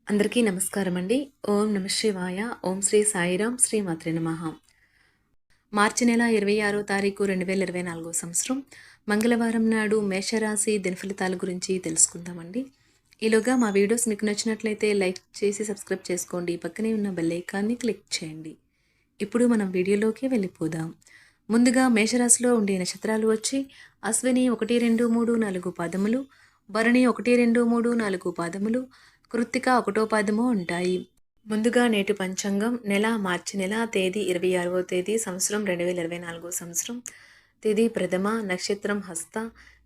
అందరికీ నమస్కారం అండి. ఓం నమ శివాయ. ఓం శ్రీ సాయిరాం. శ్రీ మాత్రే నమః. మార్చి నెల 26వ తారీఖు 2024 సంవత్సరం మంగళవారం నాడు మేషరాశి దినఫలితాల గురించి తెలుసుకుందామండి. ఈలోగా మా వీడియోస్ మీకు నచ్చినట్లయితే లైక్ చేసి సబ్స్క్రైబ్ చేసుకోండి. పక్కనే ఉన్న బెల్ ఐకాన్ని క్లిక్ చేయండి. ఇప్పుడు మనం వీడియోలోకి వెళ్ళిపోదాం. ముందుగా మేషరాశిలో ఉండే నక్షత్రాలు వచ్చి అశ్విని 1, 2, 3, 4 పాదములు, భరణి 1, 2, 3, 4 పాదములు, కృత్తిక 1వ పాదము ఉంటాయి. ముందుగా నేటి పంచాంగం నెల మార్చి నెల తేదీ 26వ తేదీ సంవత్సరం 2024 సంవత్సరం తేదీ ప్రథమ నక్షత్రం హస్త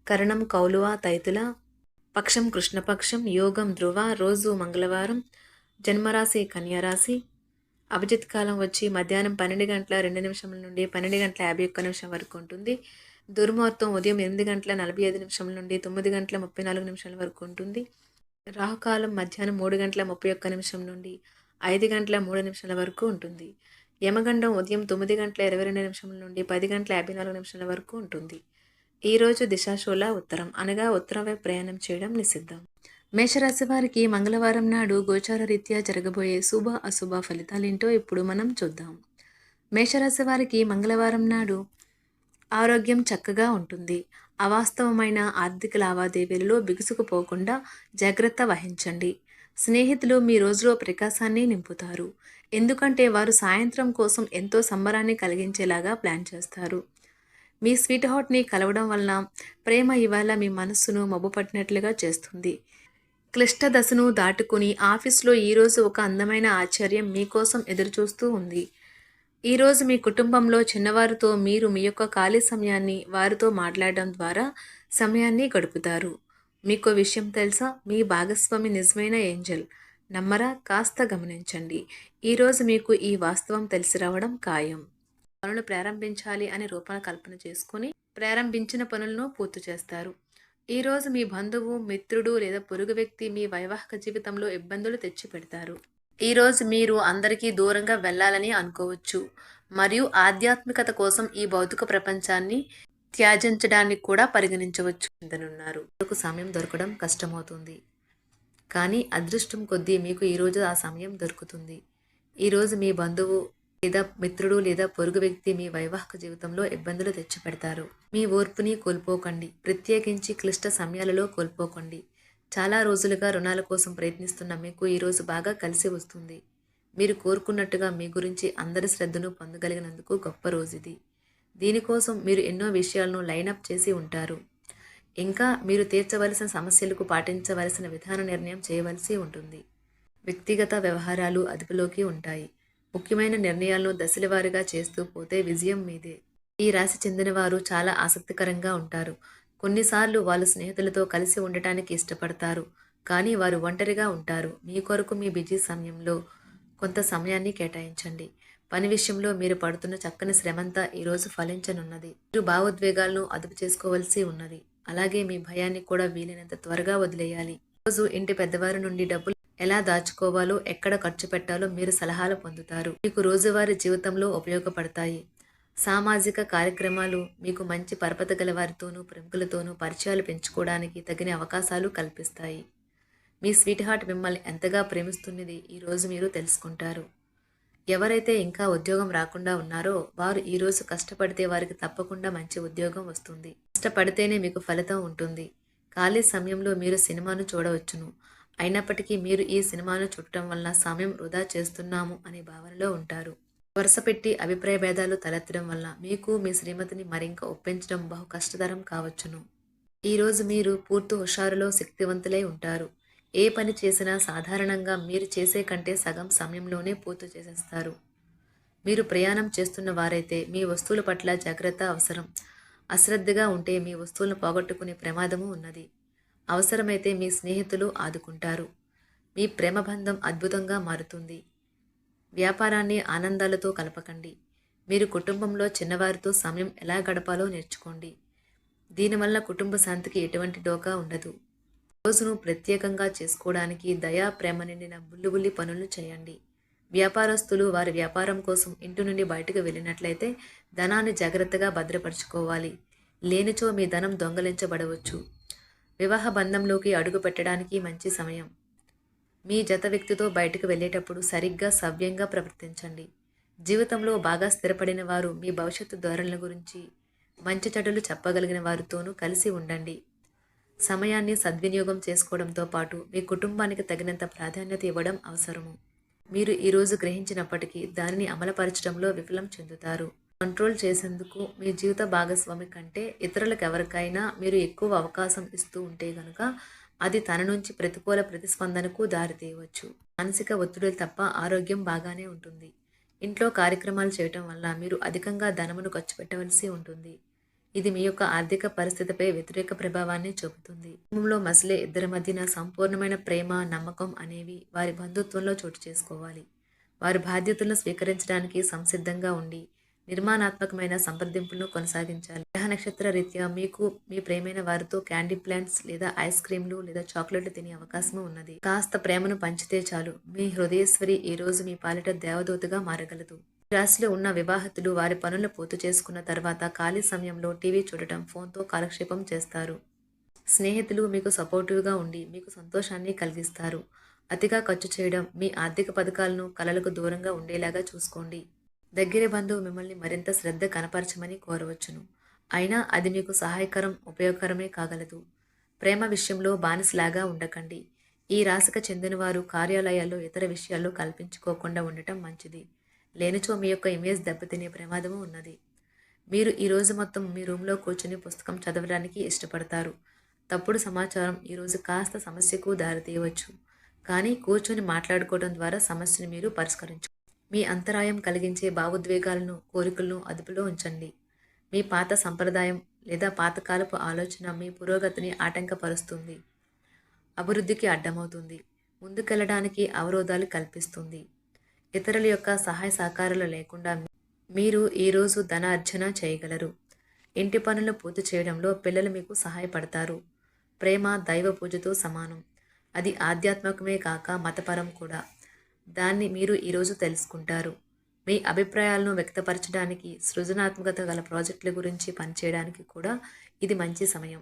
కరణం కౌలువ తైతుల పక్షం కృష్ణపక్షం యోగం ధ్రువ రోజు మంగళవారం జన్మరాశి కన్యారాశి అభిజిత్ కాలం వచ్చి మధ్యాహ్నం 12 గంటల 2 నిమిషముల నుండి 12 గంటల 51 నిమిషం వరకు ఉంటుంది. దుర్ముహూర్తం ఉదయం 8 గంటల 45 నిమిషముల నుండి 9 గంటల 34 నిమిషాల వరకు ఉంటుంది. రాహుకాలం మధ్యాహ్నం 3 గంటల 31 నిమిషం నుండి 5 గంటల 3 నిమిషాల వరకు ఉంటుంది. యమగండం ఉదయం 9 గంటల 22 నిమిషముల నుండి 10 గంటల 54 నిమిషాల వరకు ఉంటుంది. ఈరోజు దిశాశూల ఉత్తరం అనగా ఉత్తరం వైపు ప్రయాణం చేయడం నిషిద్ధం. మేషరాశి వారికి మంగళవారం నాడు గోచార రీత్యా జరగబోయే శుభ అశుభ ఫలితాలేంటో ఇప్పుడు మనం చూద్దాం. మేషరాశి వారికి మంగళవారం నాడు ఆరోగ్యం చక్కగా ఉంటుంది. అవాస్తవమైన ఆర్థిక లావాదేవీలలో బిగుసుకుపోకుండా జాగ్రత్త వహించండి. స్నేహితులు మీ రోజులో ప్రకాశాన్ని నింపుతారు. ఎందుకంటే వారు సాయంత్రం కోసం ఎంతో సంబరాన్ని కలిగించేలాగా ప్లాన్ చేస్తారు. మీ స్వీట్ హార్ట్ని కలవడం వలన ప్రేమ ఇవాళ మీ మనస్సును మబ్బుపట్టినట్లుగా చేస్తుంది. క్లిష్ట దశను దాటుకుని ఆఫీస్లో ఈరోజు ఒక అందమైన ఆశ్చర్యం మీకోసం ఎదురుచూస్తూ ఉంది. ఈరోజు మీ కుటుంబంలో చిన్నవారితో మీరు మీ యొక్క ఖాళీ సమయాన్ని వారితో మాట్లాడడం ద్వారా సమయాన్ని గడుపుతారు. మీకు విషయం తెలుసా? మీ భాగస్వామి నిజమైన ఏంజల్. నమ్మరా? కాస్త గమనించండి. ఈరోజు మీకు ఈ వాస్తవం తెలిసి రావడం ఖాయం. పనులు ప్రారంభించాలి అనే రూపకల్పన చేసుకుని ప్రారంభించిన పనులను పూర్తి చేస్తారు. ఈరోజు మీ బంధువు, మిత్రుడు లేదా పొరుగు వ్యక్తి మీ వైవాహిక జీవితంలో ఇబ్బందులు తెచ్చిపెడతారు. ఈరోజు మీరు అందరికీ దూరంగా వెళ్ళాలని అనుకోవచ్చు మరియు ఆధ్యాత్మికత కోసం ఈ భౌతిక ప్రపంచాన్ని త్యాజించడానికి కూడా పరిగణించవచ్చు అందనున్నారు. మీకు సమయం దొరకడం కష్టమవుతుంది, కానీ అదృష్టం కొద్దీ మీకు ఈరోజు ఆ సమయం దొరుకుతుంది. ఈరోజు మీ బంధువు లేదా మిత్రుడు లేదా పొరుగు వ్యక్తి మీ వైవాహిక జీవితంలో ఇబ్బందులు తెచ్చిపెడతారు. మీ ఓర్పుని కోల్పోకండి, ప్రత్యేకించి క్లిష్ట సమయాలలో కోల్పోకండి. చాలా రోజులుగా రుణాల కోసం ప్రయత్నిస్తున్న మీకు ఈరోజు బాగా కలిసి వస్తుంది. మీరు కోరుకున్నట్టుగా మీ గురించి అందరి శ్రద్ధను పొందగలిగినందుకు గొప్ప రోజు ఇది. దీనికోసం మీరు ఎన్నో విషయాలను లైనప్ చేసి ఉంటారు. ఇంకా మీరు తీర్చవలసిన సమస్యలకు పాటించవలసిన విధాన నిర్ణయం చేయవలసి ఉంటుంది. వ్యక్తిగత వ్యవహారాలు అదుపులోకి ఉంటాయి. ముఖ్యమైన నిర్ణయాలను దశలవారీగా చేస్తూ పోతే విజయం మీదే. ఈ రాశి చెందిన వారు చాలా ఆసక్తికరంగా ఉంటారు. కొన్నిసార్లు వాళ్ళు స్నేహితులతో కలిసి ఉండటానికి ఇష్టపడతారు, కానీ వారు ఒంటరిగా ఉంటారు. మీ కొరకు మీ బిజీ సమయంలో కొంత సమయాన్ని కేటాయించండి. పని విషయంలో మీరు పడుతున్న చక్కని శ్రమంతా ఈరోజు ఫలించనున్నది. మీరు భావోద్వేగాలను అదుపు చేసుకోవాల్సి ఉన్నది. అలాగే మీ భయాన్ని కూడా వీలైనంత త్వరగా వదిలేయాలి. రోజు ఇంటి పెద్దవారి నుండి డబ్బులు ఎలా దాచుకోవాలో, ఎక్కడ ఖర్చు పెట్టాలో మీరు సలహాలు పొందుతారు. మీకు రోజువారీ జీవితంలో ఉపయోగపడతాయి. సామాజిక కార్యక్రమాలు మీకు మంచి పరపతి గల వారితోనూ ప్రముఖులతోనూ పరిచయాలు పెంచుకోవడానికి తగిన అవకాశాలు కల్పిస్తాయి. మీ స్వీట్ హార్ట్ మిమ్మల్ని ఎంతగా ప్రేమిస్తున్నది ఈరోజు మీరు తెలుసుకుంటారు. ఎవరైతే ఇంకా ఉద్యోగం రాకుండా ఉన్నారో వారు ఈరోజు కష్టపడితే వారికి తప్పకుండా మంచి ఉద్యోగం వస్తుంది. కష్టపడితేనే మీకు ఫలితం ఉంటుంది. ఖాళీ సమయంలో మీరు సినిమాను చూడవచ్చును. అయినప్పటికీ మీరు ఈ సినిమాను చూడటం వల్ల సమయం వృధా చేస్తున్నాము అనే భావనలో ఉంటారు. వరుసపెట్టి అభిప్రాయ భేదాలు తలెత్తడం వల్ల మీకు మీ శ్రీమతిని మరింక ఒప్పించడం బహు కష్టతరం కావచ్చును. ఈరోజు మీరు పూర్తి హుషారులో శక్తివంతులై ఉంటారు. ఏ పని చేసినా సాధారణంగా మీరు చేసే కంటే సగం సమయంలోనే పూర్తి చేసేస్తారు. మీరు ప్రయాణం చేస్తున్న వారైతే మీ వస్తువుల పట్ల జాగ్రత్త అవసరం. అశ్రద్ధగా ఉంటే మీ వస్తువులను పోగొట్టుకునే ప్రమాదము ఉన్నది. అవసరమైతే మీ స్నేహితులు ఆదుకుంటారు. మీ ప్రేమబంధం అద్భుతంగా మారుతుంది. వ్యాపారాన్ని ఆనందాలతో కలపకండి. మీరు కుటుంబంలో చిన్నవారితో సమయం ఎలా గడపాలో నేర్చుకోండి. దీనివల్ల కుటుంబ శాంతికి ఎటువంటి డోకా ఉండదు. రోజును ప్రత్యేకంగా చేసుకోవడానికి దయా ప్రేమ నిండిన బుల్లిబుల్లి పనులు చేయండి. వ్యాపారస్తులు వారి వ్యాపారం కోసం ఇంటి నుండి బయటకు వెళ్ళినట్లయితే ధనాన్ని జాగ్రత్తగా భద్రపరచుకోవాలి. లేనిచో మీ ధనం దొంగలించబడవచ్చు. వివాహ బంధంలోకి అడుగు పెట్టడానికి మంచి సమయం. మీ జత వ్యక్తితో బయటకు వెళ్ళేటప్పుడు సరిగ్గా సవ్యంగా ప్రవర్తించండి. జీవితంలో బాగా స్థిరపడిన వారు మీ భవిష్యత్తు ధోరణుల గురించి మంచి చెడులు చెప్పగలిగిన వారితోనూ కలిసి ఉండండి. సమయాన్ని సద్వినియోగం చేసుకోవడంతో పాటు మీ కుటుంబానికి తగినంత ప్రాధాన్యత ఇవ్వడం అవసరము. మీరు ఈరోజు గ్రహించినప్పటికీ దానిని అమలుపరచడంలో విఫలం చెందుతారు. కంట్రోల్ చేసేందుకు మీ జీవిత భాగస్వామి కంటే ఇతరులకు ఎవరికైనా మీరు ఎక్కువ అవకాశం ఇస్తూ ఉంటే గనుక అది తన నుంచి ప్రతికూల ప్రతిస్పందనకు దారితీయవచ్చు. మానసిక ఒత్తిడులు తప్ప ఆరోగ్యం బాగానే ఉంటుంది. ఇంట్లో కార్యక్రమాలు చేయటం వల్ల మీరు అధికంగా ధనమును ఖర్చు పెట్టవలసి ఉంటుంది. ఇది మీ యొక్క ఆర్థిక పరిస్థితిపై వ్యతిరేక ప్రభావాన్ని చూపుతుంది. కుటుంబంలో మసలే ఇద్దరి మధ్యన సంపూర్ణమైన ప్రేమ, నమ్మకం అనేవి వారి బంధుత్వంలో చోటు చేసుకోవాలి. వారి బాధ్యతలను స్వీకరించడానికి సంసిద్ధంగా ఉండి నిర్మాణాత్మకమైన సంప్రదింపులను కొనసాగించాలి. గ్రహ నక్షత్ర రీత్యా మీకు మీ ప్రేమైన వారితో క్యాండీ ప్లాంట్స్ లేదా ఐస్ క్రీంలు లేదా చాక్లెట్లు తినే అవకాశం ఉన్నది. కాస్త ప్రేమను పంచితే చాలు, మీ హృదయేశ్వరి ఈ రోజు మీ పాలిట దేవదూతగా మారగలదు. రాశిలో ఉన్న వివాహితులు వారి పనులు పూర్తి చేసుకున్న తర్వాత ఖాళీ సమయంలో టీవీ చూడటం, ఫోన్తో కాలక్షేపం చేస్తారు. స్నేహితులు మీకు సపోర్టివ్గా ఉండి మీకు సంతోషాన్ని కలిగిస్తారు. అతిగా ఖర్చు చేయడం, మీ ఆర్థిక పథకాలను కలలకు దూరంగా ఉండేలాగా చూసుకోండి. దగ్గరి బంధువు మిమ్మల్ని మరింత శ్రద్ధ కనపరచమని కోరవచ్చును. అయినా అది మీకు సహాయకరం, ఉపయోగకరమే కాగలదు. ప్రేమ విషయంలో బానిసలాగా ఉండకండి. ఈ రాశికి చెందిన వారు కార్యాలయాల్లో ఇతర విషయాల్లో కల్పించుకోకుండా ఉండటం మంచిది. లేనిచో మీ యొక్క ఇమేజ్ దెబ్బతినే ప్రమాదము ఉన్నది. మీరు ఈరోజు మొత్తం మీ రూమ్లో కూర్చొని పుస్తకం చదవడానికి ఇష్టపడతారు. తప్పుడు సమాచారం ఈరోజు కాస్త సమస్యకు దారితీయవచ్చు. కానీ కూర్చొని మాట్లాడుకోవడం ద్వారా సమస్యను మీరు పరిష్కరించు. మీ అంతరాయం కలిగించే భావోద్వేగాలను, కోరికలను అదుపులో ఉంచండి. మీ పాత సంప్రదాయం లేదా పాతకాలపు ఆలోచన మీ పురోగతిని ఆటంకపరుస్తుంది, అభివృద్ధికి అడ్డమవుతుంది, ముందుకెళ్లడానికి అవరోధాలు కల్పిస్తుంది. ఇతరుల యొక్క సహాయ సహకారాలు లేకుండా మీరు ఈరోజు ధన అర్జన చేయగలరు. ఇంటి పనులు పూర్తి చేయడంలో పిల్లలు మీకు సహాయపడతారు. ప్రేమ దైవ పూజతో సమానం. అది ఆధ్యాత్మికమే కాక మతపరం కూడా. దాన్ని మీరు ఈరోజు తెలుసుకుంటారు. మీ అభిప్రాయాలను వ్యక్తపరచడానికి, సృజనాత్మకత గల ప్రాజెక్టుల గురించి పనిచేయడానికి కూడా ఇది మంచి సమయం.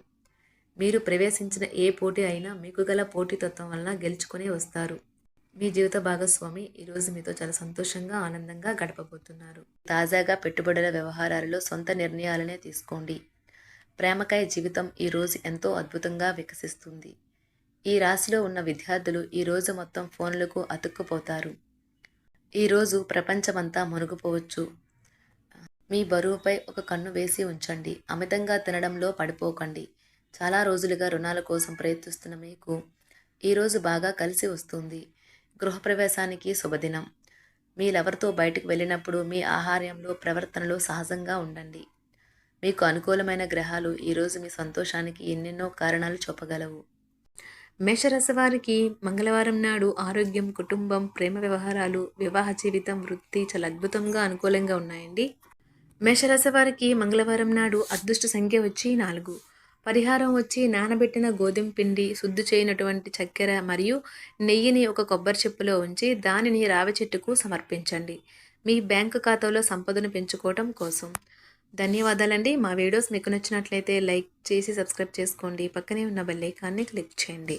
మీరు ప్రవేశించిన ఏ పోటీ అయినా మీకు గల పోటీతత్వం వలన గెలుచుకునే వస్తారు. మీ జీవిత భాగస్వామి ఈరోజు మీతో చాలా సంతోషంగా, ఆనందంగా గడపబోతున్నారు. తాజాగా పెట్టుబడుల వ్యవహారాలలో సొంత నిర్ణయాలనే తీసుకోండి. ప్రేమకాయ జీవితం ఈరోజు ఎంతో అద్భుతంగా వికసిస్తుంది. ఈ రాశిలో ఉన్న విద్యార్థులు ఈరోజు మొత్తం ఫోన్లకు అతుక్కుపోతారు. ఈరోజు ప్రపంచమంతా మునిగిపోవచ్చు. మీ బరువుపై ఒక కన్ను వేసి ఉంచండి. అమితంగా తినడంలో పడిపోకండి. చాలా రోజులుగా రుణాల కోసం ప్రయత్నిస్తున్న మీకు ఈరోజు బాగా కలిసి వస్తుంది. గృహప్రవేశానికి శుభదినం. మీరెవరితో బయటకు వెళ్ళినప్పుడు మీ ఆహార్యంలో, ప్రవర్తనలో సహజంగా ఉండండి. మీకు అనుకూలమైన గ్రహాలు ఈరోజు మీ సంతోషానికి ఎన్నెన్నో కారణాలు చూపగలవు. మేషరాశి వారికి మంగళవారం నాడు ఆరోగ్యం, కుటుంబం, ప్రేమ వ్యవహారాలు, వివాహ జీవితం, వృత్తి చాలా అద్భుతంగా అనుకూలంగా ఉన్నాయండి. మేషరాశి వారికి మంగళవారం నాడు అదృష్ట సంఖ్య వచ్చి 4. పరిహారం వచ్చి నానబెట్టిన గోధుమ పిండి, శుద్ధి చేయనటువంటి చక్కెర మరియు నెయ్యిని ఒక కొబ్బరి చెప్పులో ఉంచి దానిని రావి చెట్టుకు సమర్పించండి. మీ బ్యాంకు ఖాతాలో సంపదను పెంచుకోవటం కోసం. ధన్యవాదాలండి. మా వీడియోస్ మీకు నచ్చినట్లయితే లైక్ చేసి సబ్స్క్రైబ్ చేసుకోండి. పక్కనే ఉన్న బెల్ ఐకాన్ని క్లిక్ చేయండి.